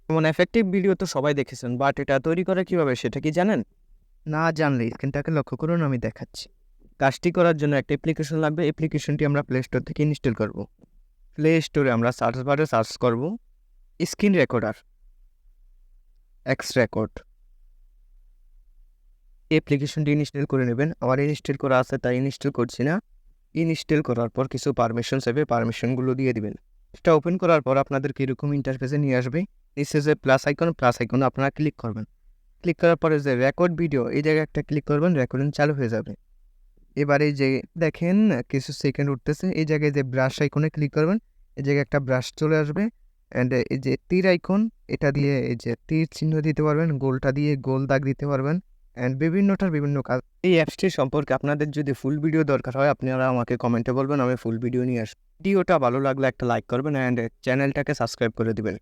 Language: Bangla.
যেমন এফেক্টিভ ভিডিও তো সবাই দেখেছেন, বাট এটা তৈরি করে কিভাবে সেটা কি জানেন? না জানলে স্ক্রিনটাকে লক্ষ্য করুন, আমি দেখাচ্ছি। কাজটি করার জন্য একটা অ্যাপ্লিকেশন লাগবে। অ্যাপ্লিকেশনটি আমরা প্লে স্টোর থেকে ইনস্টল করব। প্লে স্টোরে আমরা সার্চ বারে সার্চ করব স্ক্রিন রেকর্ডার, এক্স রেকর্ড। অ্যাপ্লিকেশনটি ইনস্টল করে নেবেন। আমার ইনস্টল করা আছে তাই ইনস্টল করছি না। ইনস্টল করার পর কিছু পারমিশন চাইবে, পারমিশনগুলো দিয়ে দিবেন। এটা ওপেন করার পর আপনাদেরকে এরকম ইন্টারফেসে নিয়ে আসবে। নিচে যে প্লাস আইকন আপনারা ক্লিক করবেন। ক্লিক করার পরে যে রেকর্ড ভিডিও, এই জায়গায় একটা ক্লিক করবেন, রেকর্ডিং চালু হয়ে যাবে। এবারে যে দেখেন কিছু সেকেন্ড উঠতেছে, এই জায়গায় যে ব্রাশ আইকনে ক্লিক করবেন, এই জায়গায় একটা ব্রাশ চলে আসবে। অ্যান্ড এই যে তীর আইকন, এটা দিয়ে এই যে তীর চিহ্ন দিতে পারবেন, গোলটা দিয়ে গোল দাগ দিতে পারবেন। অ্যান্ড বিভিন্নটার বিভিন্ন কাজ। এই অ্যাপসটির সম্পর্কে আপনাদের যদি ফুল ভিডিও দরকার হয়, আপনারা আমাকে কমেন্টে বলবেন, আমি ফুল ভিডিও নিয়ে আসবো। ভিডিওটা ভালো লাগলে একটা লাইক করবেন অ্যান্ড চ্যানেলটাকে সাবস্ক্রাইব করে দিবেন।